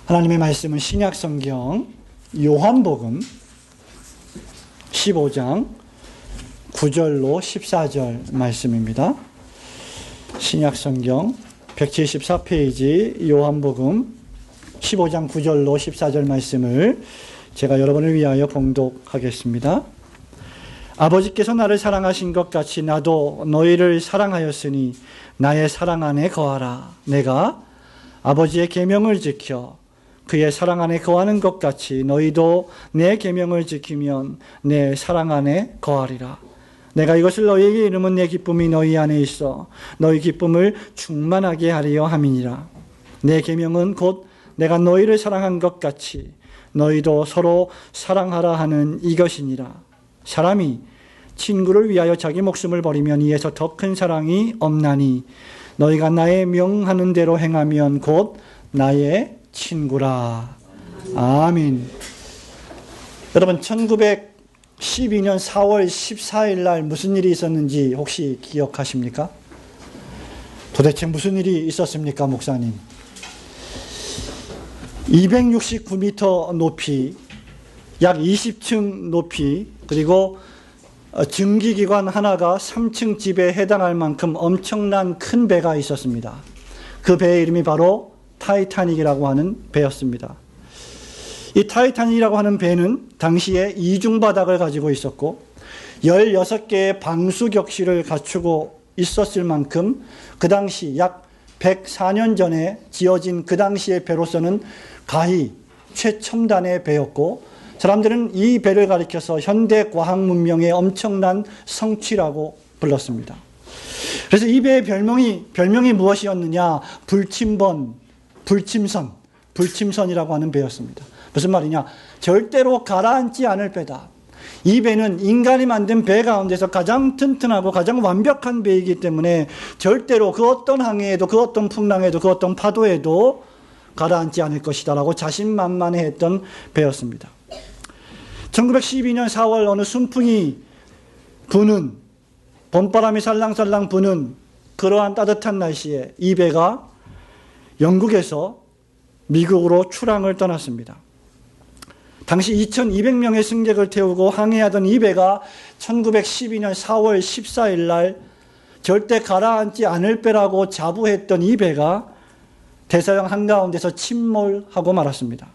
하나님의 말씀은 신약성경 요한복음 15장 9절로 14절 말씀입니다. 신약성경 174페이지 요한복음 15장 9절로 14절 말씀을 제가 여러분을 위하여 봉독하겠습니다. 아버지께서 나를 사랑하신 것 같이 나도 너희를 사랑하였으니 나의 사랑 안에 거하라. 내가 아버지의 계명을 지켜 그의 사랑 안에 거하는 것 같이 너희도 내 계명을 지키면 내 사랑 안에 거하리라. 내가 이것을 너희에게 이르면 내 기쁨이 너희 안에 있어 너희 기쁨을 충만하게 하리려 함이니라. 내 계명은 곧 내가 너희를 사랑한 것 같이 너희도 서로 사랑하라 하는 이것이니라. 사람이 친구를 위하여 자기 목숨을 버리면 이에서 더 큰 사랑이 없나니 너희가 나의 명하는 대로 행하면 곧 나의 친구라. 아멘. 여러분 1912년 4월 14일 날 무슨 일이 있었는지 혹시 기억하십니까? 도대체 무슨 일이 있었습니까, 목사님? 269m 높이, 약 20층 높이, 그리고 증기기관 하나가 3층 집에 해당할 만큼 엄청난 큰 배가 있었습니다. 그 배의 이름이 바로 타이타닉이라고 하는 배였습니다. 이 타이타닉이라고 하는 배는 당시에 이중바닥을 가지고 있었고 16개의 방수격실을 갖추고 있었을 만큼 그 당시 약 104년 전에 지어진 그 당시의 배로서는 가히 최첨단의 배였고 사람들은 이 배를 가리켜서 현대 과학 문명의 엄청난 성취라고 불렀습니다. 그래서 이 배의 별명이 무엇이었느냐? 불침선이라고 하는 배였습니다. 무슨 말이냐? 절대로 가라앉지 않을 배다. 이 배는 인간이 만든 배 가운데서 가장 튼튼하고 가장 완벽한 배이기 때문에 절대로 그 어떤 항해에도 그 어떤 풍랑에도 그 어떤 파도에도 가라앉지 않을 것이다 라고 자신만만해했던 배였습니다. 1912년 4월 어느 순풍이 부는, 봄바람이 살랑살랑 부는 그러한 따뜻한 날씨에 이 배가 영국에서 미국으로 출항을 떠났습니다. 당시 2200명의 승객을 태우고 항해하던 이 배가 1912년 4월 14일 날 절대 가라앉지 않을 배라고 자부했던 이 배가 대서양 한가운데서 침몰하고 말았습니다.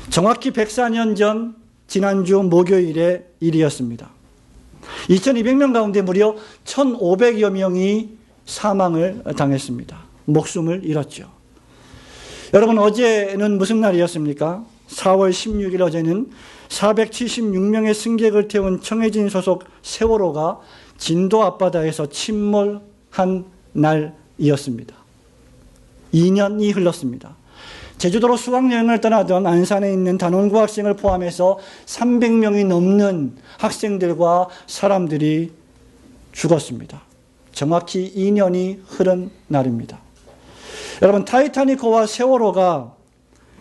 정확히 104년 전 지난주 목요일의 일이었습니다. 2200명 가운데 무려 1500여 명이 사망을 당했습니다. 목숨을 잃었죠. 여러분 어제는 무슨 날이었습니까? 4월 16일 어제는 476명의 승객을 태운 청해진 소속 세월호가 진도 앞바다에서 침몰한 날이었습니다. 2년이 흘렀습니다. 제주도로 수학여행을 떠나던 안산에 있는 단원고 학생을 포함해서 300명이 넘는 학생들과 사람들이 죽었습니다. 정확히 2년이 흐른 날입니다. 여러분 타이타닉호와 세월호가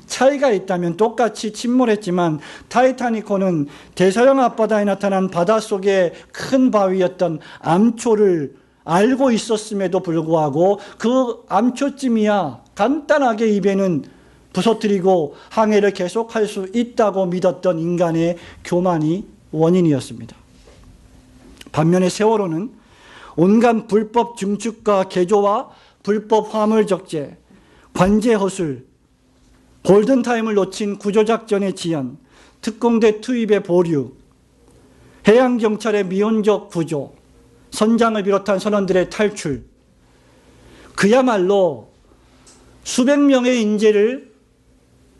차이가 있다면 똑같이 침몰했지만 타이타닉호는 대서양 앞바다에 나타난 바닷속의 큰 바위였던 암초를 알고 있었음에도 불구하고 그 암초쯤이야 간단하게 이 배는 부서뜨리고 항해를 계속할 수 있다고 믿었던 인간의 교만이 원인이었습니다. 반면에 세월호는 온갖 불법 증축과 개조와 불법 화물 적재, 관제 허술, 골든타임을 놓친 구조작전의 지연, 특공대 투입의 보류, 해양경찰의 미온적 구조, 선장을 비롯한 선원들의 탈출, 그야말로 수백 명의 인재를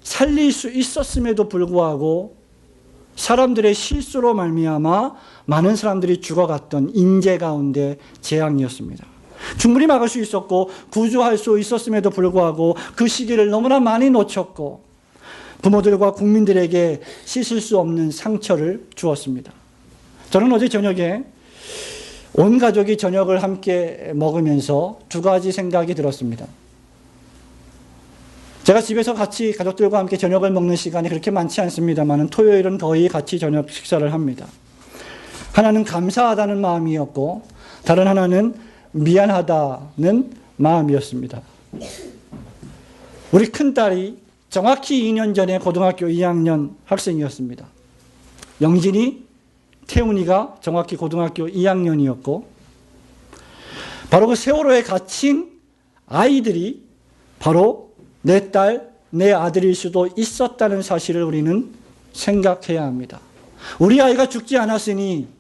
살릴 수 있었음에도 불구하고 사람들의 실수로 말미암아 많은 사람들이 죽어갔던 인재 가운데 재앙이었습니다. 충분히 막을 수 있었고 구조할 수 있었음에도 불구하고 그 시기를 너무나 많이 놓쳤고 부모들과 국민들에게 씻을 수 없는 상처를 주었습니다. 저는 어제 저녁에 온 가족이 저녁을 함께 먹으면서 두 가지 생각이 들었습니다. 제가 집에서 같이 가족들과 함께 저녁을 먹는 시간이 그렇게 많지 않습니다만 토요일은 거의 같이 저녁 식사를 합니다. 하나는 감사하다는 마음이었고 다른 하나는 미안하다는 마음이었습니다. 우리 큰딸이 정확히 2년 전에 고등학교 2학년 학생이었습니다. 영진이, 태훈이가 정확히 고등학교 2학년이었고 바로 그 세월호에 갇힌 아이들이 바로 내 딸, 내 아들일 수도 있었다는 사실을 우리는 생각해야 합니다. 우리 아이가 죽지 않았으니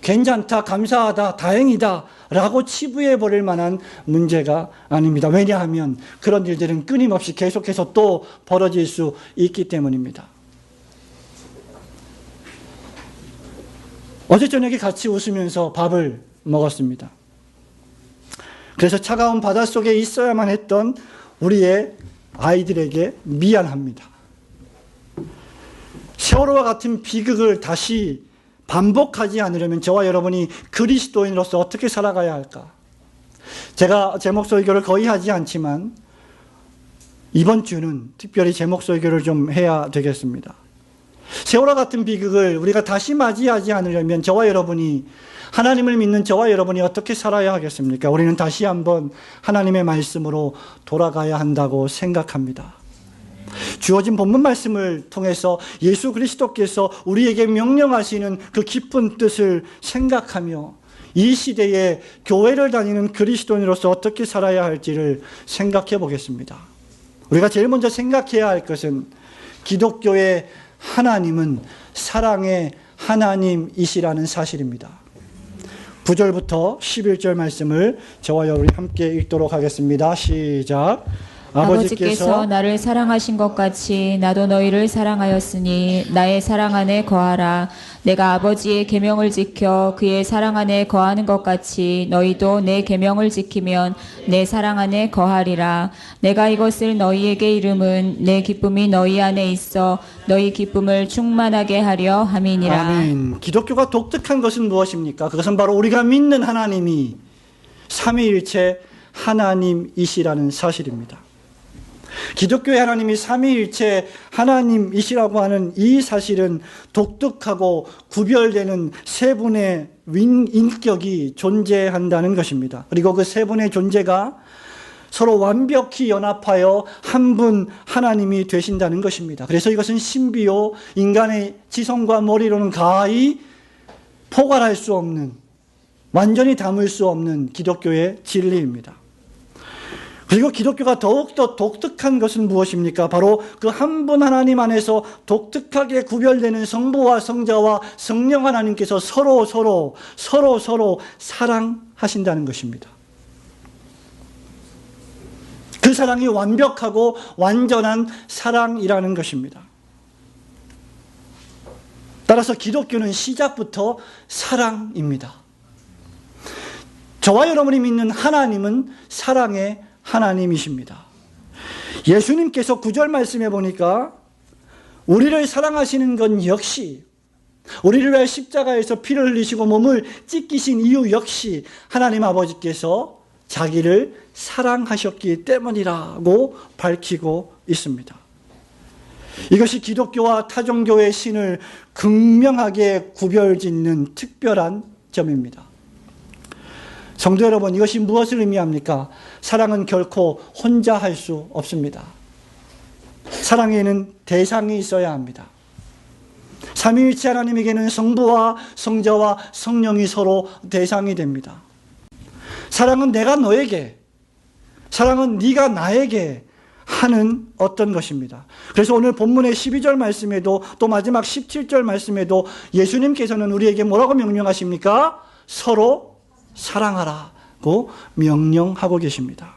괜찮다, 감사하다, 다행이다 라고 치부해 버릴 만한 문제가 아닙니다. 왜냐하면 그런 일들은 끊임없이 계속해서 또 벌어질 수 있기 때문입니다. 어제 저녁에 같이 웃으면서 밥을 먹었습니다. 그래서 차가운 바닷속에 있어야만 했던 우리의 아이들에게 미안합니다. 세월호와 같은 비극을 다시 반복하지 않으려면 저와 여러분이 그리스도인으로서 어떻게 살아가야 할까? 제가 제목 설교를 거의 하지 않지만 이번 주는 특별히 제목 설교를 좀 해야 되겠습니다. 세월호 같은 비극을 우리가 다시 맞이하지 않으려면 저와 여러분이, 하나님을 믿는 저와 여러분이 어떻게 살아야 하겠습니까? 우리는 다시 한번 하나님의 말씀으로 돌아가야 한다고 생각합니다. 주어진 본문 말씀을 통해서 예수 그리스도께서 우리에게 명령하시는 그 깊은 뜻을 생각하며 이 시대에 교회를 다니는 그리스도인으로서 어떻게 살아야 할지를 생각해 보겠습니다. 우리가 제일 먼저 생각해야 할 것은 기독교의 하나님은 사랑의 하나님이시라는 사실입니다. 9절부터 11절 말씀을 저와 여러분이 함께 읽도록 하겠습니다. 시작. 아버지께서 나를 사랑하신 것 같이 나도 너희를 사랑하였으니 나의 사랑 안에 거하라. 내가 아버지의 계명을 지켜 그의 사랑 안에 거하는 것 같이 너희도 내 계명을 지키면 내 사랑 안에 거하리라. 내가 이것을 너희에게 이름은 내 기쁨이 너희 안에 있어 너희 기쁨을 충만하게 하려 함이니라. 아멘. 기독교가 독특한 것은 무엇입니까? 그것은 바로 우리가 믿는 하나님이 삼위일체 하나님이시라는 사실입니다. 기독교의 하나님이 삼위일체 하나님이시라고 하는 이 사실은 독특하고 구별되는 세 분의 인격이 존재한다는 것입니다. 그리고 그 세 분의 존재가 서로 완벽히 연합하여 한 분 하나님이 되신다는 것입니다. 그래서 이것은 신비요, 인간의 지성과 머리로는 가히 포괄할 수 없는, 완전히 담을 수 없는 기독교의 진리입니다. 그리고 기독교가 더욱더 독특한 것은 무엇입니까? 바로 그 한 분 하나님 안에서 독특하게 구별되는 성부와 성자와 성령 하나님께서 서로 사랑하신다는 것입니다. 그 사랑이 완벽하고 완전한 사랑이라는 것입니다. 따라서 기독교는 시작부터 사랑입니다. 저와 여러분이 믿는 하나님은 사랑의 하나님이십니다. 예수님께서 9절 말씀해 보니까 우리를 사랑하시는 건 역시, 우리를 위해 십자가에서 피를 흘리시고 몸을 찢기신 이유 역시 하나님 아버지께서 자기를 사랑하셨기 때문이라고 밝히고 있습니다. 이것이 기독교와 타종교의 신을 극명하게 구별짓는 특별한 점입니다. 성도 여러분, 이것이 무엇을 의미합니까? 사랑은 결코 혼자 할 수 없습니다. 사랑에는 대상이 있어야 합니다. 삼위일체 하나님에게는 성부와 성자와 성령이 서로 대상이 됩니다. 사랑은 내가 너에게, 사랑은 네가 나에게 하는 어떤 것입니다. 그래서 오늘 본문의 12절 말씀에도 또 마지막 17절 말씀에도 예수님께서는 우리에게 뭐라고 명령하십니까? 서로 사랑하라고 명령하고 계십니다.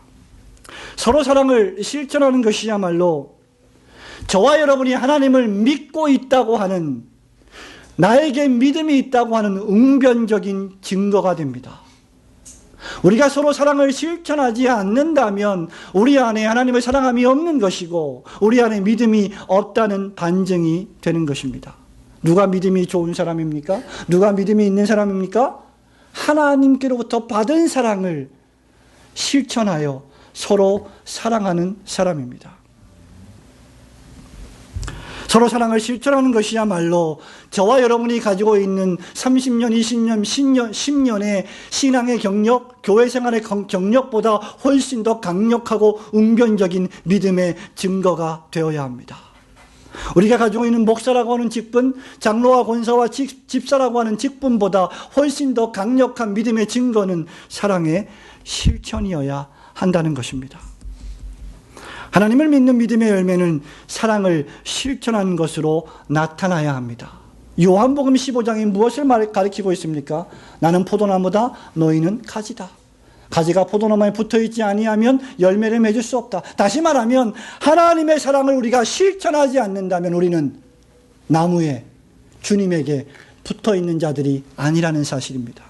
서로 사랑을 실천하는 것이야말로 저와 여러분이 하나님을 믿고 있다고 하는, 나에게 믿음이 있다고 하는 응변적인 증거가 됩니다. 우리가 서로 사랑을 실천하지 않는다면 우리 안에 하나님을 사랑함이 없는 것이고 우리 안에 믿음이 없다는 반증이 되는 것입니다. 누가 믿음이 좋은 사람입니까? 누가 믿음이 있는 사람입니까? 하나님께로부터 받은 사랑을 실천하여 서로 사랑하는 사람입니다. 서로 사랑을 실천하는 것이야말로 저와 여러분이 가지고 있는 30년, 20년, 10년의 신앙의 경력, 교회 생활의 경력보다 훨씬 더 강력하고 웅변적인 믿음의 증거가 되어야 합니다. 우리가 가지고 있는 목사라고 하는 직분, 장로와 권사와 집사라고 하는 직분보다 훨씬 더 강력한 믿음의 증거는 사랑의 실천이어야 한다는 것입니다. 하나님을 믿는 믿음의 열매는 사랑을 실천하는 것으로 나타나야 합니다. 요한복음 15장이 무엇을 가리키고 있습니까? 나는 포도나무다, 너희는 가지다. 가지가 포도나무에 붙어있지 아니하면 열매를 맺을 수 없다. 다시 말하면 하나님의 사랑을 우리가 실천하지 않는다면 우리는 나무에, 주님에게 붙어있는 자들이 아니라는 사실입니다.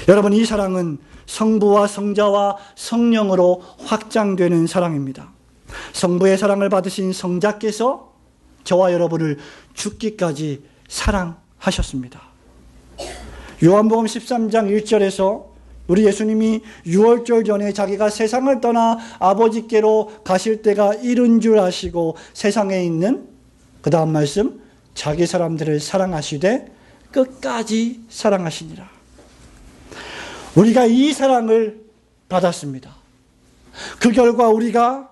여러분, 이 사랑은 성부와 성자와 성령으로 확장되는 사랑입니다. 성부의 사랑을 받으신 성자께서 저와 여러분을 죽기까지 사랑하셨습니다. 요한복음 13장 1절에서 우리 예수님이 유월절 전에 자기가 세상을 떠나 아버지께로 가실 때가 이른 줄 아시고 세상에 있는 그 다음 말씀, 자기 사람들을 사랑하시되 끝까지 사랑하시니라. 우리가 이 사랑을 받았습니다. 그 결과 우리가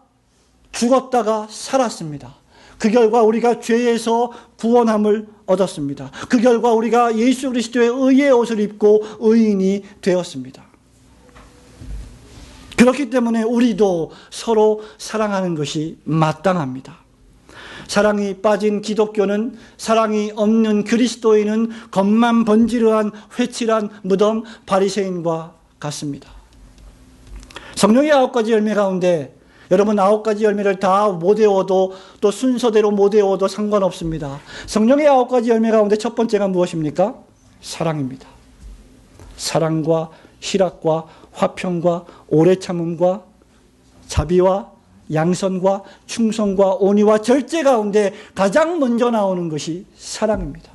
죽었다가 살았습니다. 그 결과 우리가 죄에서 구원함을 얻었습니다. 그 결과 우리가 예수 그리스도의 의의 옷을 입고 의인이 되었습니다. 그렇기 때문에 우리도 서로 사랑하는 것이 마땅합니다. 사랑이 빠진 기독교는, 사랑이 없는 그리스도인은 겉만 번지르한 회칠한 무덤 바리새인과 같습니다. 성령의 9가지 열매 가운데 여러분 9가지 열매를 다 못 외워도 또 순서대로 못 외워도 상관없습니다. 성령의 9가지 열매 가운데 첫 번째가 무엇입니까? 사랑입니다. 사랑과 희락과 화평과 오래 참음과 자비와 양선과 충성과 온유와 절제 가운데 가장 먼저 나오는 것이 사랑입니다.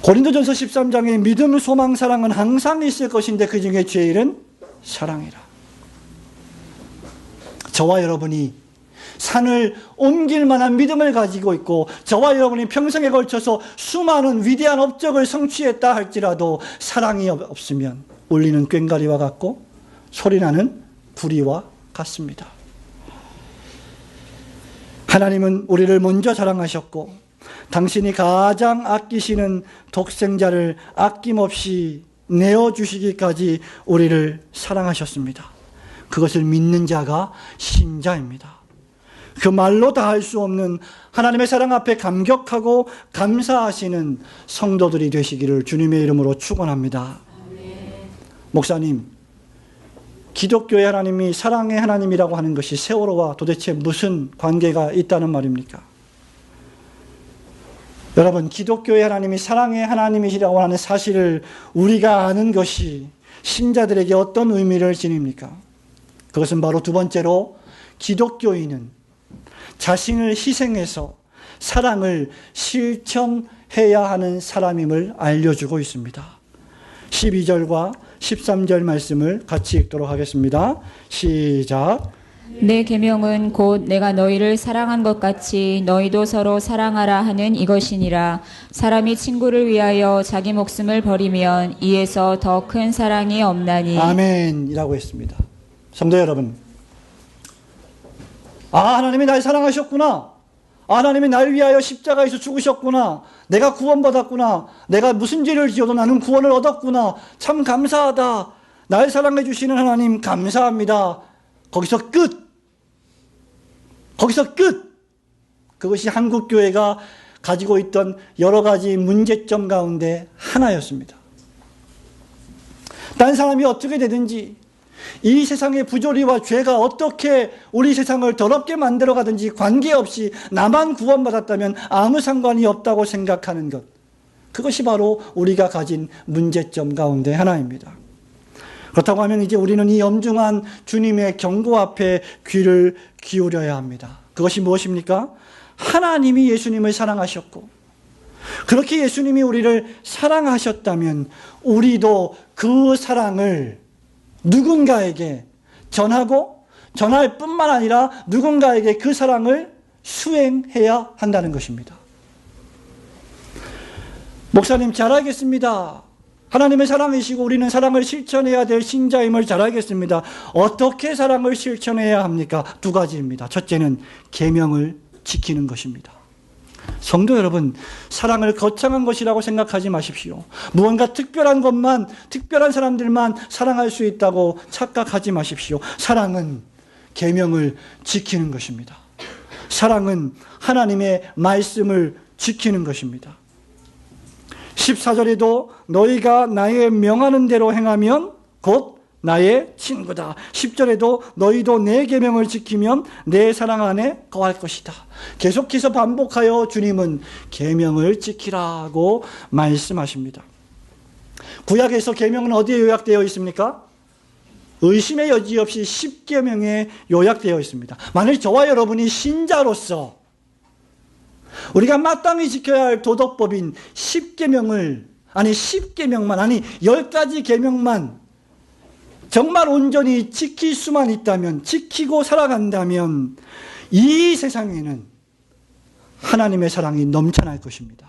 고린도전서 13장에 믿음, 소망, 사랑은 항상 있을 것인데 그 중에 제일은 사랑이라. 저와 여러분이 산을 옮길 만한 믿음을 가지고 있고 저와 여러분이 평생에 걸쳐서 수많은 위대한 업적을 성취했다 할지라도 사랑이 없으면 울리는 꽹과리와 같고 소리나는 부리와 같습니다. 하나님은 우리를 먼저 사랑하셨고 당신이 가장 아끼시는 독생자를 아낌없이 내어주시기까지 우리를 사랑하셨습니다. 그것을 믿는 자가 신자입니다. 그 말로 다 할 수 없는 하나님의 사랑 앞에 감격하고 감사하시는 성도들이 되시기를 주님의 이름으로 축원합니다. 목사님, 기독교의 하나님이 사랑의 하나님이라고 하는 것이 세월호와 도대체 무슨 관계가 있다는 말입니까? 여러분, 기독교의 하나님이 사랑의 하나님이시라고 하는 사실을 우리가 아는 것이 신자들에게 어떤 의미를 지닙니까? 그것은 바로 두 번째로 기독교인은 자신을 희생해서 사랑을 실천해야 하는 사람임을 알려주고 있습니다. 12절과 13절 말씀을 같이 읽도록 하겠습니다. 시작. 내 계명은 곧 내가 너희를 사랑한 것 같이 너희도 서로 사랑하라 하는 이것이니라. 사람이 친구를 위하여 자기 목숨을 버리면 이에서 더 큰 사랑이 없나니. 아멘이라고 했습니다. 성도 여러분, 하나님이 날 사랑하셨구나. 하나님이 날 위하여 십자가에서 죽으셨구나. 내가 구원받았구나. 내가 무슨 죄를 지어도 나는 구원을 얻었구나. 참 감사하다. 날 사랑해 주시는 하나님 감사합니다. 거기서 끝. 거기서 끝. 그것이 한국교회가 가지고 있던 여러 가지 문제점 가운데 하나였습니다. 딴 사람이 어떻게 되든지, 이 세상의 부조리와 죄가 어떻게 우리 세상을 더럽게 만들어 가든지 관계없이 나만 구원받았다면 아무 상관이 없다고 생각하는 것, 그것이 바로 우리가 가진 문제점 가운데 하나입니다. 그렇다고 하면 이제 우리는 이 엄중한 주님의 경고 앞에 귀를 기울여야 합니다. 그것이 무엇입니까? 하나님이 예수님을 사랑하셨고, 그렇게 예수님이 우리를 사랑하셨다면 우리도 그 사랑을 누군가에게 전하고 전할 뿐만 아니라 누군가에게 그 사랑을 수행해야 한다는 것입니다. 목사님 잘 알겠습니다. 하나님의 사랑이시고 우리는 사랑을 실천해야 될 신자임을 잘 알겠습니다. 어떻게 사랑을 실천해야 합니까? 두 가지입니다. 첫째는 계명을 지키는 것입니다. 성도 여러분, 사랑을 거창한 것이라고 생각하지 마십시오. 무언가 특별한 것만, 특별한 사람들만 사랑할 수 있다고 착각하지 마십시오. 사랑은 계명을 지키는 것입니다. 사랑은 하나님의 말씀을 지키는 것입니다. 14절에도 너희가 나의 명하는 대로 행하면 곧 나의 친구다. 10절에도 너희도 내 계명을 지키면 내 사랑 안에 거할 것이다. 계속해서 반복하여 주님은 계명을 지키라고 말씀하십니다. 구약에서 계명은 어디에 요약되어 있습니까? 의심의 여지 없이 10계명에 요약되어 있습니다. 만일 저와 여러분이 신자로서 우리가 마땅히 지켜야 할 도덕법인 10계명을, 아니 10계명만, 아니 10가지 계명만 정말 온전히 지킬 수만 있다면, 지키고 살아간다면 이 세상에는 하나님의 사랑이 넘쳐날 것입니다.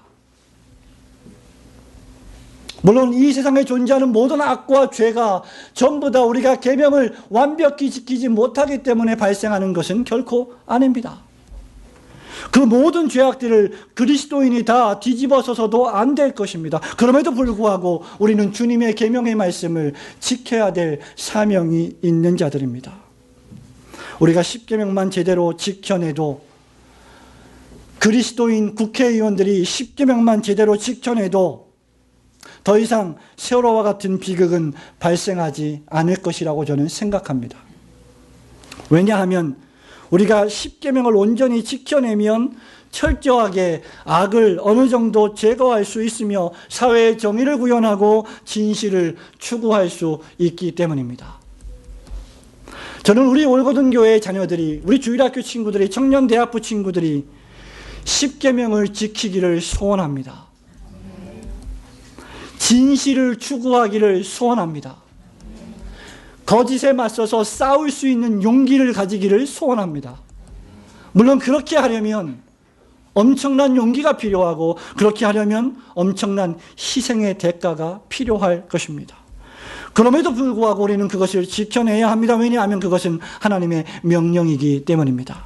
물론 이 세상에 존재하는 모든 악과 죄가 전부 다 우리가 계명을 완벽히 지키지 못하기 때문에 발생하는 것은 결코 아닙니다. 그 모든 죄악들을 그리스도인이 다 뒤집어서도 안 될 것입니다. 그럼에도 불구하고 우리는 주님의 계명의 말씀을 지켜야 될 사명이 있는 자들입니다. 우리가 10계명만 제대로 지켜내도, 그리스도인 국회의원들이 10계명만 제대로 지켜내도 더 이상 세월호와 같은 비극은 발생하지 않을 것이라고 저는 생각합니다. 왜냐하면 우리가 10계명을 온전히 지켜내면 철저하게 악을 어느 정도 제거할 수 있으며 사회의 정의를 구현하고 진실을 추구할 수 있기 때문입니다. 저는 우리 올고든 교회의 자녀들이, 우리 주일학교 친구들이, 청년대학부 친구들이 10계명을 지키기를 소원합니다. 진실을 추구하기를 소원합니다. 거짓에 맞서서 싸울 수 있는 용기를 가지기를 소원합니다. 물론 그렇게 하려면 엄청난 용기가 필요하고, 그렇게 하려면 엄청난 희생의 대가가 필요할 것입니다. 그럼에도 불구하고 우리는 그것을 지켜내야 합니다. 왜냐하면 그것은 하나님의 명령이기 때문입니다.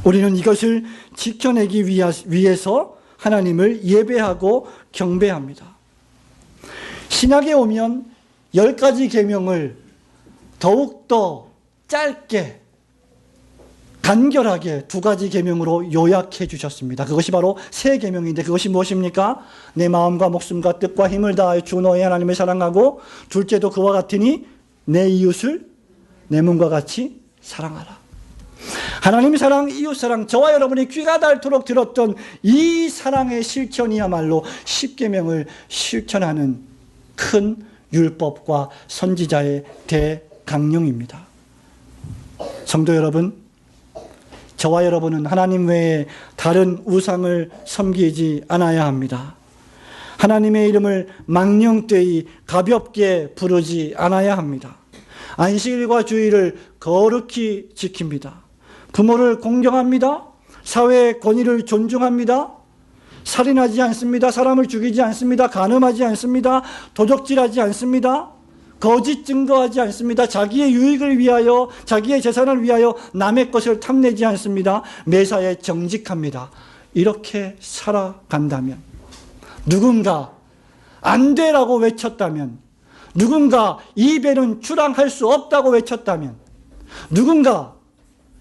우리는 이것을 지켜내기 위해서 하나님을 예배하고 경배합니다. 신약에 오면 10가지 계명을 더욱더 짧게, 간결하게 2가지 계명으로 요약해 주셨습니다. 그것이 바로 새 계명인데, 그것이 무엇입니까? 내 마음과 목숨과 뜻과 힘을 다하여 주 너의 하나님을 사랑하고, 둘째도 그와 같으니 내 이웃을 내 몸과 같이 사랑하라. 하나님의 사랑, 이웃 사랑, 저와 여러분이 귀가 닳도록 들었던 이 사랑의 실천이야말로 10계명을 실천하는 큰 율법과 선지자의 대강령입니다. 성도 여러분, 저와 여러분은 하나님 외에 다른 우상을 섬기지 않아야 합니다. 하나님의 이름을 망령되이 가볍게 부르지 않아야 합니다. 안식일과 주일을 거룩히 지킵니다. 부모를 공경합니다. 사회의 권위를 존중합니다. 살인하지 않습니다. 사람을 죽이지 않습니다. 간음하지 않습니다. 도적질하지 않습니다. 거짓 증거하지 않습니다. 자기의 유익을 위하여, 자기의 재산을 위하여 남의 것을 탐내지 않습니다. 매사에 정직합니다. 이렇게 살아간다면, 누군가 안 되라고 외쳤다면, 누군가 입에는 주랑할 수 없다고 외쳤다면, 누군가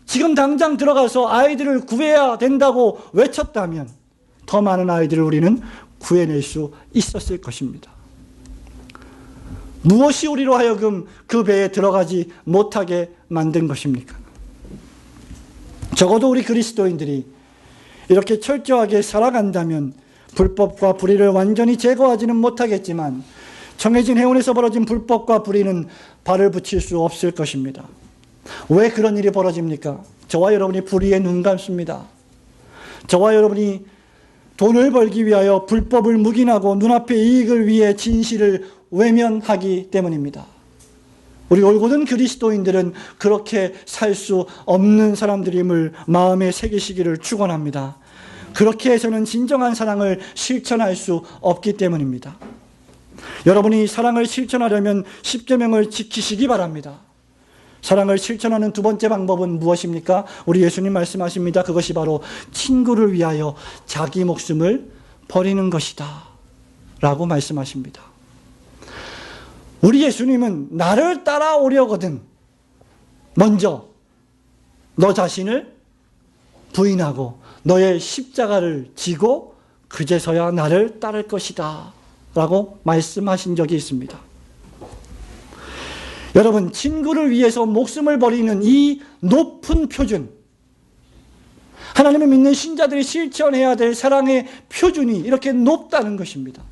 지금 당장 들어가서 아이들을 구해야 된다고 외쳤다면 더 많은 아이들을 우리는 구해낼 수 있었을 것입니다. 무엇이 우리로 하여금 그 배에 들어가지 못하게 만든 것입니까? 적어도 우리 그리스도인들이 이렇게 철저하게 살아간다면 불법과 불의를 완전히 제거하지는 못하겠지만 정해진 해운에서 벌어진 불법과 불의는 발을 붙일 수 없을 것입니다. 왜 그런 일이 벌어집니까? 저와 여러분이 불의에 눈 감습니다. 저와 여러분이 돈을 벌기 위하여 불법을 묵인하고 눈앞의 이익을 위해 진실을 외면하기 때문입니다. 우리 올곧은 그리스도인들은 그렇게 살 수 없는 사람들임을 마음에 새기시기를 축원합니다. 그렇게 해서는 진정한 사랑을 실천할 수 없기 때문입니다. 여러분이 사랑을 실천하려면 십계명을 지키시기 바랍니다. 사랑을 실천하는 두 번째 방법은 무엇입니까? 우리 예수님 말씀하십니다. 그것이 바로 친구를 위하여 자기 목숨을 버리는 것이다 라고 말씀하십니다. 우리 예수님은 나를 따라오려거든 먼저 너 자신을 부인하고 너의 십자가를 지고 그제서야 나를 따를 것이다 라고 말씀하신 적이 있습니다. 여러분, 친구를 위해서 목숨을 버리는 이 높은 표준, 하나님을 믿는 신자들이 실천해야 될 사랑의 표준이 이렇게 높다는 것입니다.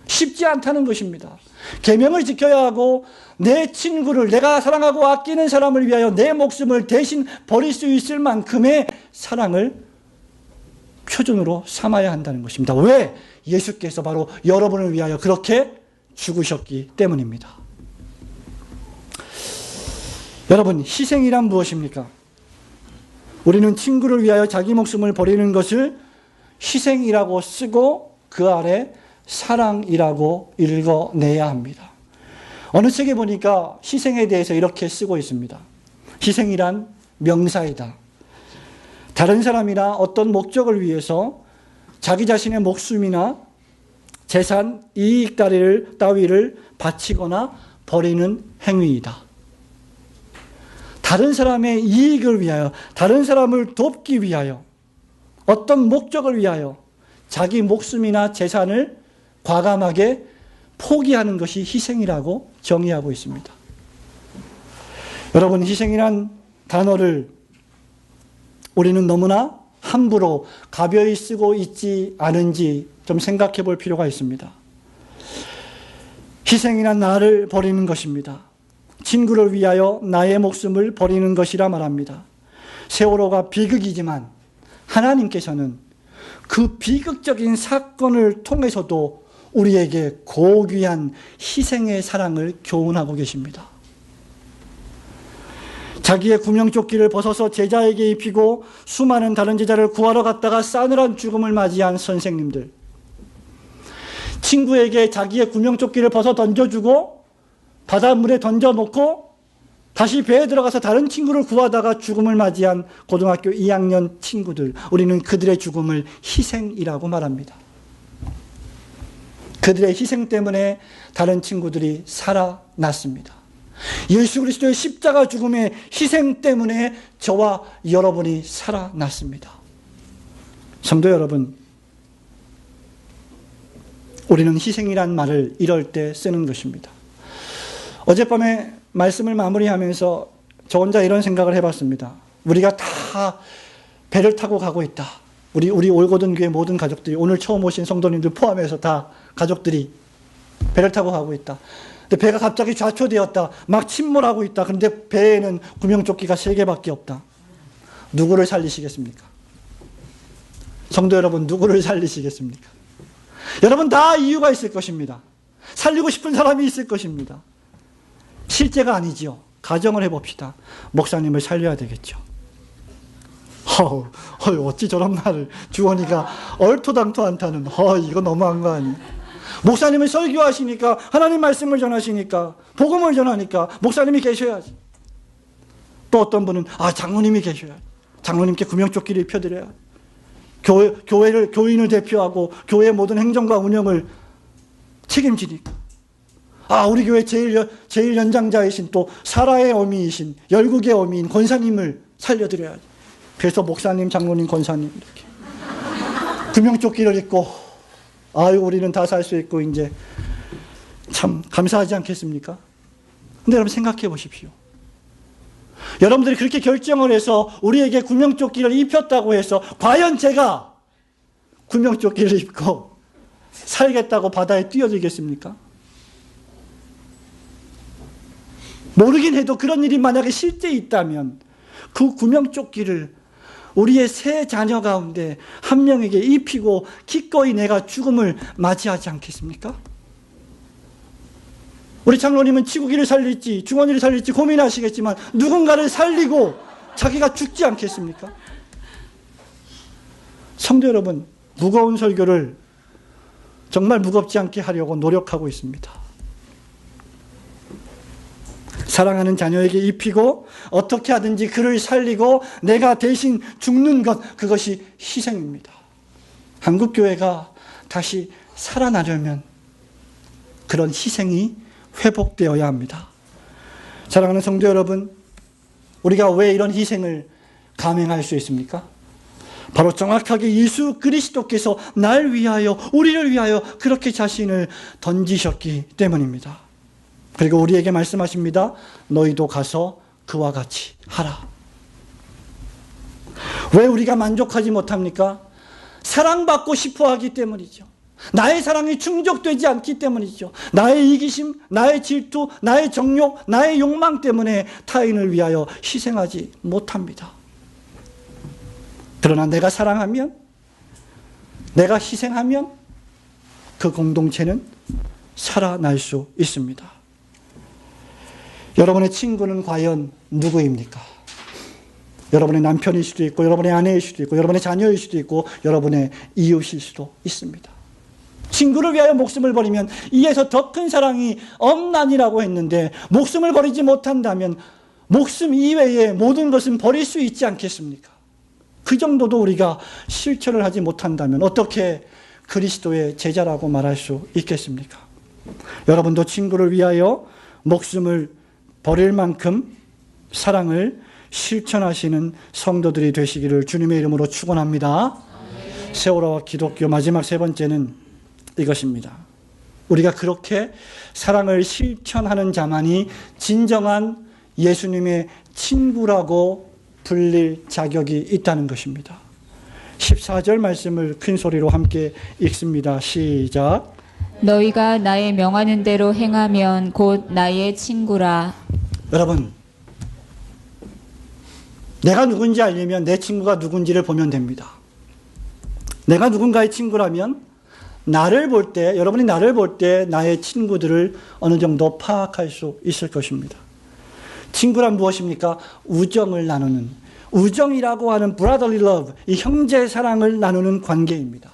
쉽지 않다는 것입니다. 계명을 지켜야 하고 내 친구를, 내가 사랑하고 아끼는 사람을 위하여 내 목숨을 대신 버릴 수 있을 만큼의 사랑을 표준으로 삼아야 한다는 것입니다. 왜? 예수께서 바로 여러분을 위하여 그렇게 죽으셨기 때문입니다. 여러분, 희생이란 무엇입니까? 우리는 친구를 위하여 자기 목숨을 버리는 것을 희생이라고 쓰고 그 아래 사랑이라고 읽어내야 합니다. 어느 책에 보니까 희생에 대해서 이렇게 쓰고 있습니다. 희생이란 명사이다. 다른 사람이나 어떤 목적을 위해서 자기 자신의 목숨이나 재산, 이익 따위를 바치거나 버리는 행위이다. 다른 사람의 이익을 위하여, 다른 사람을 돕기 위하여, 어떤 목적을 위하여 자기 목숨이나 재산을 과감하게 포기하는 것이 희생이라고 정의하고 있습니다. 여러분, 희생이란 단어를 우리는 너무나 함부로 가벼이 쓰고 있지 않은지 좀 생각해 볼 필요가 있습니다. 희생이란 나를 버리는 것입니다. 친구를 위하여 나의 목숨을 버리는 것이라 말합니다. 세월호가 비극이지만 하나님께서는 그 비극적인 사건을 통해서도 우리에게 고귀한 희생의 사랑을 교훈하고 계십니다. 자기의 구명조끼를 벗어서 제자에게 입히고 수많은 다른 제자를 구하러 갔다가 싸늘한 죽음을 맞이한 선생님들, 친구에게 자기의 구명조끼를 벗어 던져주고 바닷물에 던져놓고 다시 배에 들어가서 다른 친구를 구하다가 죽음을 맞이한 고등학교 2학년 친구들, 우리는 그들의 죽음을 희생이라고 말합니다. 그들의 희생 때문에 다른 친구들이 살아났습니다. 예수 그리스도의 십자가 죽음의 희생 때문에 저와 여러분이 살아났습니다. 성도 여러분, 우리는 희생이란 말을 이럴 때 쓰는 것입니다. 어젯밤에 말씀을 마무리하면서 저 혼자 이런 생각을 해봤습니다. 우리가 다 배를 타고 가고 있다. 우리 올곧은 교회 모든 가족들이, 오늘 처음 오신 성도님들 포함해서 다 가족들이 배를 타고 가고 있다. 근데 배가 갑자기 좌초되었다. 막 침몰하고 있다. 그런데 배에는 구명조끼가 3개밖에 없다. 누구를 살리시겠습니까? 성도 여러분, 누구를 살리시겠습니까? 여러분, 다 이유가 있을 것입니다. 살리고 싶은 사람이 있을 것입니다. 실제가 아니지요. 가정을 해봅시다. 목사님을 살려야 되겠죠. 어찌 저런 말을 주원이가 얼토당토 않다는, 이거 너무한 거 아니에요? 목사님을 설교하시니까, 하나님 말씀을 전하시니까, 복음을 전하니까 목사님이 계셔야지. 또 어떤 분은 장로님이 계셔야지. 장로님께 구명조끼를 입혀드려야, 교인을 대표하고 교회의 모든 행정과 운영을 책임지니까. 우리 교회 제일 연장자이신 또 사라의 어미이신 열국의 어미인 권사님을 살려드려야지. 그래서 목사님, 장로님, 권사님 이렇게 구명조끼를 입고, 우리는 다 살 수 있고 이제 참 감사하지 않겠습니까? 근데 여러분 생각해 보십시오. 여러분들이 그렇게 결정을 해서 우리에게 구명조끼를 입혔다고 해서 과연 제가 구명조끼를 입고 살겠다고 바다에 뛰어들겠습니까? 모르긴 해도 그런 일이 만약에 실제 있다면 그 구명조끼를 우리의 세 자녀 가운데 한 명에게 입히고 기꺼이 내가 죽음을 맞이하지 않겠습니까? 우리 장로님은 지구기를 살릴지 중원이를 살릴지 고민하시겠지만 누군가를 살리고 자기가 죽지 않겠습니까? 성도 여러분, 무거운 설교를 정말 무겁지 않게 하려고 노력하고 있습니다. 사랑하는 자녀에게 입히고 어떻게 하든지 그를 살리고 내가 대신 죽는 것, 그것이 희생입니다. 한국교회가 다시 살아나려면 그런 희생이 회복되어야 합니다. 사랑하는 성도 여러분, 우리가 왜 이런 희생을 감행할 수 있습니까? 바로 정확하게 예수 그리스도께서 날 위하여, 우리를 위하여 그렇게 자신을 던지셨기 때문입니다. 그리고 우리에게 말씀하십니다. 너희도 가서 그와 같이 하라. 왜 우리가 만족하지 못합니까? 사랑받고 싶어 하기 때문이죠. 나의 사랑이 충족되지 않기 때문이죠. 나의 이기심, 나의 질투, 나의 정욕, 나의 욕망 때문에 타인을 위하여 희생하지 못합니다. 그러나 내가 사랑하면, 내가 희생하면 그 공동체는 살아날 수 있습니다. 여러분의 친구는 과연 누구입니까? 여러분의 남편일 수도 있고, 여러분의 아내일 수도 있고, 여러분의 자녀일 수도 있고, 여러분의 이웃일 수도 있습니다. 친구를 위하여 목숨을 버리면 이에서 더 큰 사랑이 없나니라고 했는데, 목숨을 버리지 못한다면 목숨 이외의 모든 것은 버릴 수 있지 않겠습니까? 그 정도도 우리가 실천을 하지 못한다면 어떻게 그리스도의 제자라고 말할 수 있겠습니까? 여러분도 친구를 위하여 목숨을 버릴 만큼 사랑을 실천하시는 성도들이 되시기를 주님의 이름으로 축원합니다. 세월호와 기독교 마지막 세 번째는 이것입니다. 우리가 그렇게 사랑을 실천하는 자만이 진정한 예수님의 친구라고 불릴 자격이 있다는 것입니다. 14절 말씀을 큰 소리로 함께 읽습니다. 시작. 너희가 나의 명하는 대로 행하면 곧 나의 친구라. 여러분, 내가 누군지 알려면 내 친구가 누군지를 보면 됩니다. 내가 누군가의 친구라면 나를 볼 때, 여러분이 나를 볼 때 나의 친구들을 어느 정도 파악할 수 있을 것입니다. 친구란 무엇입니까? 우정을 나누는, 우정이라고 하는 brotherly love, 이 형제 사랑을 나누는 관계입니다.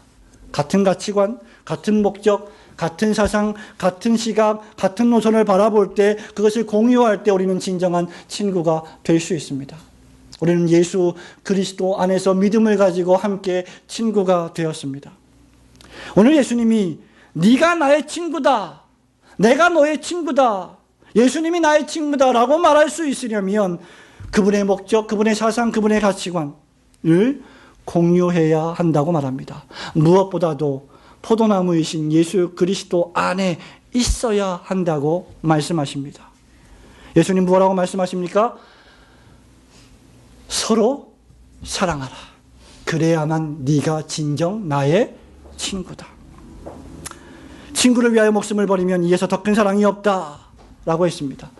같은 가치관, 같은 목적, 같은 사상, 같은 시각, 같은 노선을 바라볼 때, 그것을 공유할 때 우리는 진정한 친구가 될 수 있습니다. 우리는 예수 그리스도 안에서 믿음을 가지고 함께 친구가 되었습니다. 오늘 예수님이 네가 나의 친구다, 내가 너의 친구다, 예수님이 나의 친구다라고 말할 수 있으려면 그분의 목적, 그분의 사상, 그분의 가치관을 공유해야 한다고 말합니다. 무엇보다도 포도나무이신 예수 그리스도 안에 있어야 한다고 말씀하십니다. 예수님 뭐라고 말씀하십니까? 서로 사랑하라. 그래야만 네가 진정 나의 친구다. 친구를 위하여 목숨을 버리면 이에서 더 큰 사랑이 없다라고 했습니다.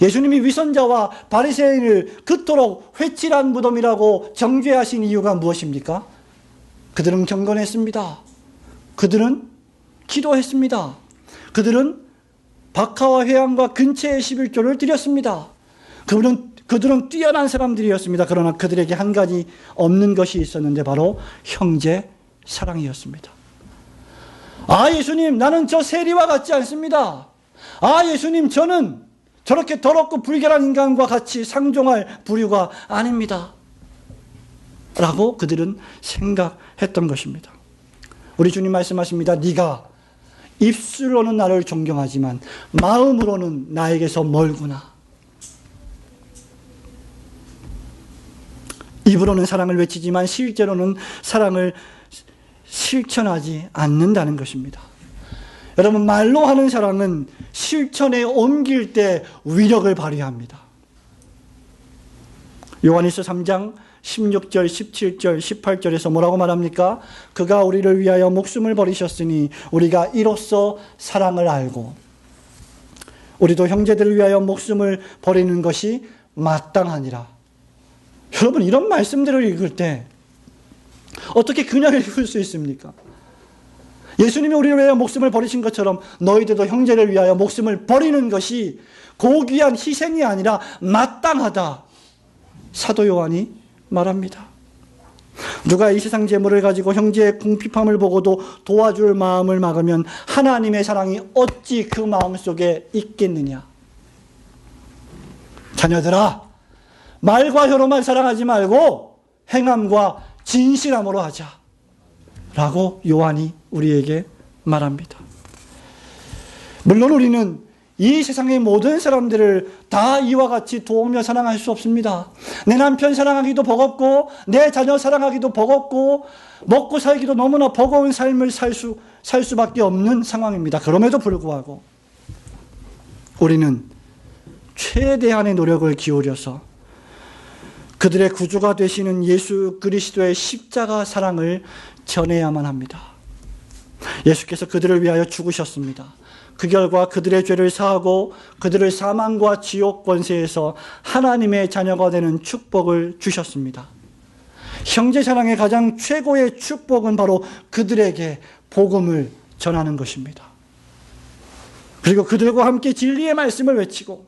예수님이 위선자와 바리새인을 그토록 회칠한 무덤이라고 정죄하신 이유가 무엇입니까? 그들은 경건했습니다. 그들은 기도했습니다. 그들은 박하와 회양과 근처의 11조를 드렸습니다. 그들은 뛰어난 사람들이었습니다. 그러나 그들에게 한 가지 없는 것이 있었는데 바로 형제 사랑이었습니다. 아, 예수님, 나는 저 세리와 같지 않습니다. 아, 예수님, 저는 저렇게 더럽고 불결한 인간과 같이 상종할 부류가 아닙니다. 라고 그들은 생각했던 것입니다. 우리 주님 말씀하십니다. 네가 입술로는 나를 존경하지만 마음으로는 나에게서 멀구나. 입으로는 사랑을 외치지만 실제로는 사랑을 실천하지 않는다는 것입니다. 여러분, 말로 하는 사랑은 실천에 옮길 때 위력을 발휘합니다. 요한일서 3장 16절, 17절, 18절에서 뭐라고 말합니까? 그가 우리를 위하여 목숨을 버리셨으니 우리가 이로써 사랑을 알고 우리도 형제들을 위하여 목숨을 버리는 것이 마땅하니라. 여러분, 이런 말씀들을 읽을 때 어떻게 그냥 읽을 수 있습니까? 예수님이 우리를 위하여 목숨을 버리신 것처럼 너희들도 형제를 위하여 목숨을 버리는 것이 고귀한 희생이 아니라 마땅하다. 사도 요한이 말합니다. 누가 이 세상 재물을 가지고 형제의 궁핍함을 보고도 도와줄 마음을 막으면 하나님의 사랑이 어찌 그 마음속에 있겠느냐. 자녀들아, 말과 혀로만 사랑하지 말고 행함과 진실함으로 하자 라고 요한이 우리에게 말합니다. 물론 우리는 이 세상의 모든 사람들을 다 이와 같이 도우며 사랑할 수 없습니다. 내 남편 사랑하기도 버겁고 내 자녀 사랑하기도 버겁고 먹고 살기도 너무나 버거운 삶을 살 수밖에 없는 상황입니다. 그럼에도 불구하고 우리는 최대한의 노력을 기울여서 그들의 구주가 되시는 예수 그리스도의 십자가 사랑을 전해야만 합니다. 예수께서 그들을 위하여 죽으셨습니다. 그 결과 그들의 죄를 사하고 그들을 사망과 지옥 권세에서 하나님의 자녀가 되는 축복을 주셨습니다. 형제 사랑의 가장 최고의 축복은 바로 그들에게 복음을 전하는 것입니다. 그리고 그들과 함께 진리의 말씀을 외치고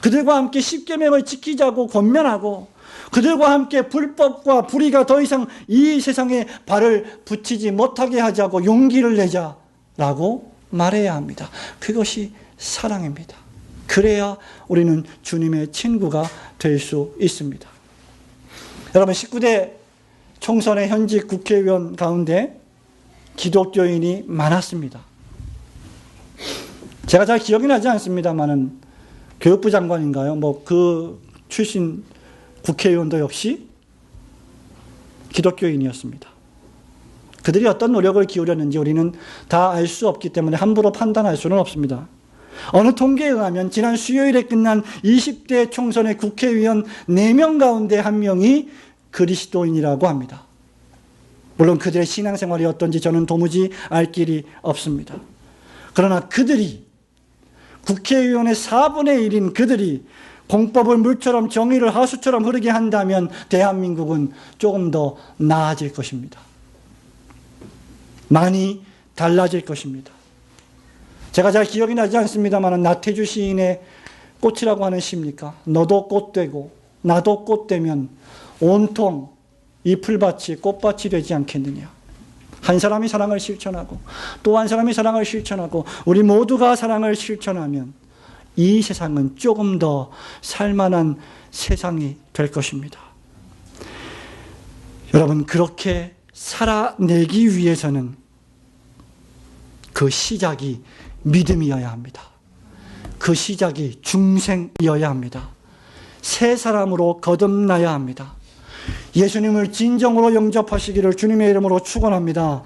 그들과 함께 십계명을 지키자고 권면하고 그들과 함께 불법과 불의가 더 이상 이 세상에 발을 붙이지 못하게 하자고 용기를 내자라고 말해야 합니다. 그것이 사랑입니다. 그래야 우리는 주님의 친구가 될 수 있습니다. 여러분, 19대 총선의 현직 국회의원 가운데 기독교인이 많았습니다. 제가 잘 기억이 나지 않습니다만은 교육부 장관인가요? 그 출신 국회의원도 역시 기독교인이었습니다. 그들이 어떤 노력을 기울였는지 우리는 다 알 수 없기 때문에 함부로 판단할 수는 없습니다. 어느 통계에 의하면 지난 수요일에 끝난 20대 총선의 국회의원 4명 가운데 1명이 그리스도인이라고 합니다. 물론 그들의 신앙생활이 어떤지 저는 도무지 알 길이 없습니다. 그러나 그들이 국회의원의 4분의 1인 그들이 공법을 물처럼 정의를 하수처럼 흐르게 한다면 대한민국은 조금 더 나아질 것입니다. 많이 달라질 것입니다. 제가 잘 기억이 나지 않습니다만 나태주 시인의 꽃이라고 하는 시입니까? 너도 꽃되고 나도 꽃되면 온통 이 풀밭이 꽃밭이 되지 않겠느냐. 한 사람이 사랑을 실천하고 또 한 사람이 사랑을 실천하고 우리 모두가 사랑을 실천하면 이 세상은 조금 더 살만한 세상이 될 것입니다. 여러분, 그렇게 살아내기 위해서는 그 시작이 믿음이어야 합니다. 그 시작이 중생이어야 합니다. 새 사람으로 거듭나야 합니다. 예수님을 진정으로 영접하시기를 주님의 이름으로 축원합니다.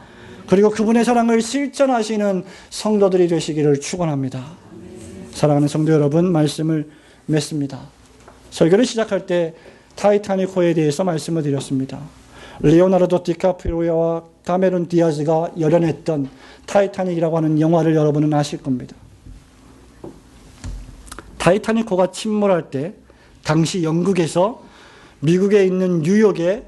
그리고 그분의 사랑을 실천하시는 성도들이 되시기를 축원합니다. 사랑하는 성도 여러분, 말씀을 맺습니다. 설교를 시작할 때 타이타닉호에 대해서 말씀을 드렸습니다. 레오나르도 디카프리오와 카메론 디아즈가 열연했던 타이타닉이라고 하는 영화를 여러분은 아실 겁니다. 타이타닉호가 침몰할 때 당시 영국에서 미국에 있는 뉴욕의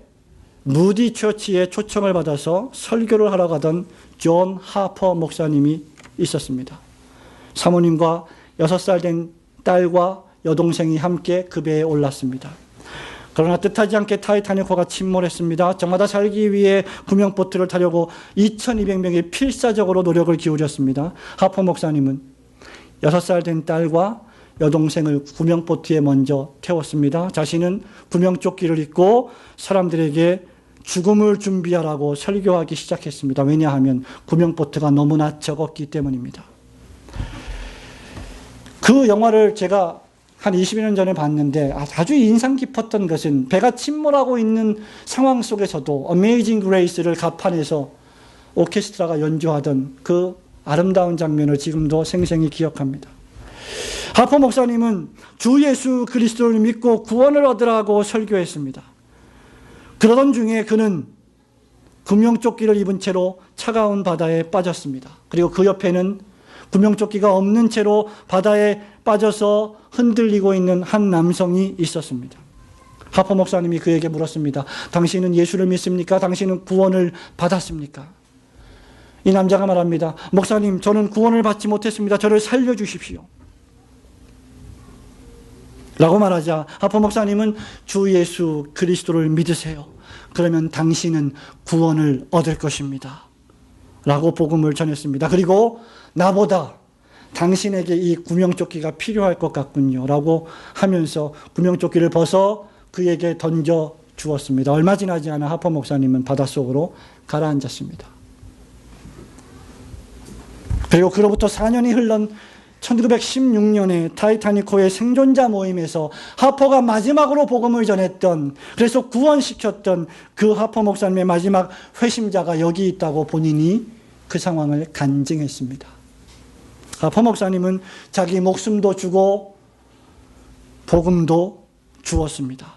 무디 처치에 초청을 받아서 설교를 하러 가던 존 하퍼 목사님이 있었습니다. 사모님과 6살 된 딸과 여동생이 함께 그 배에 올랐습니다. 그러나 뜻하지 않게 타이타닉호가 침몰했습니다. 저마다 살기 위해 구명보트를 타려고 2200명이 필사적으로 노력을 기울였습니다. 하퍼 목사님은 6살 된 딸과 여동생을 구명보트에 먼저 태웠습니다. 자신은 구명조끼를 입고 사람들에게 죽음을 준비하라고 설교하기 시작했습니다. 왜냐하면 구명보트가 너무나 적었기 때문입니다. 그 영화를 제가 한 20년 전에 봤는데 아주 인상 깊었던 것은 배가 침몰하고 있는 상황 속에서도 Amazing Grace를 갑판에서 오케스트라가 연주하던 그 아름다운 장면을 지금도 생생히 기억합니다. 하퍼 목사님은 주 예수 그리스도를 믿고 구원을 얻으라고 설교했습니다. 그러던 중에 그는 구명조끼를 입은 채로 차가운 바다에 빠졌습니다. 그리고 그 옆에는 구명조끼가 없는 채로 바다에 빠져서 흔들리고 있는 한 남성이 있었습니다. 하퍼 목사님이 그에게 물었습니다. 당신은 예수를 믿습니까? 당신은 구원을 받았습니까? 이 남자가 말합니다. 목사님, 저는 구원을 받지 못했습니다. 저를 살려주십시오. 라고 말하자 하포 목사님은 주 예수 그리스도를 믿으세요. 그러면 당신은 구원을 얻을 것입니다. 라고 복음을 전했습니다. 그리고 나보다 당신에게 이 구명조끼가 필요할 것 같군요. 라고 하면서 구명조끼를 벗어 그에게 던져 주었습니다. 얼마 지나지 않아 하포 목사님은 바닷속으로 가라앉았습니다. 그리고 그로부터 4년이 흘러 1916년에 타이타닉호의 생존자 모임에서 하포가 마지막으로 복음을 전했던, 그래서 구원시켰던 그 하포 목사님의 마지막 회심자가 여기 있다고 본인이 그 상황을 간증했습니다. 하포 목사님은 자기 목숨도 주고 복음도 주었습니다.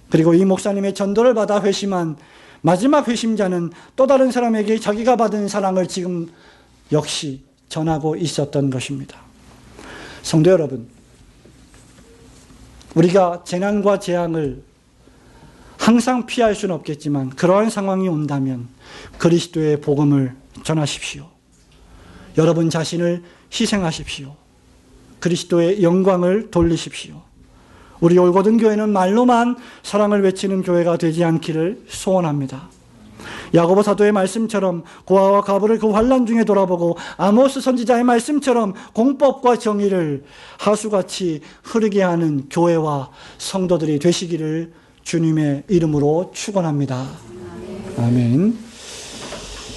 그리고 이 목사님의 전도를 받아 회심한 마지막 회심자는 또 다른 사람에게 자기가 받은 사랑을 지금 역시 전하고 있었던 것입니다. 성도 여러분, 우리가 재난과 재앙을 항상 피할 수는 없겠지만 그러한 상황이 온다면 그리스도의 복음을 전하십시오. 여러분 자신을 희생하십시오. 그리스도의 영광을 돌리십시오. 우리 올고든 교회는 말로만 사랑을 외치는 교회가 되지 않기를 소원합니다. 야고보 사도의 말씀처럼 고아와 과부를 그 환난 중에 돌아보고 아모스 선지자의 말씀처럼 공법과 정의를 하수같이 흐르게 하는 교회와 성도들이 되시기를 주님의 이름으로 축원합니다. 아멘.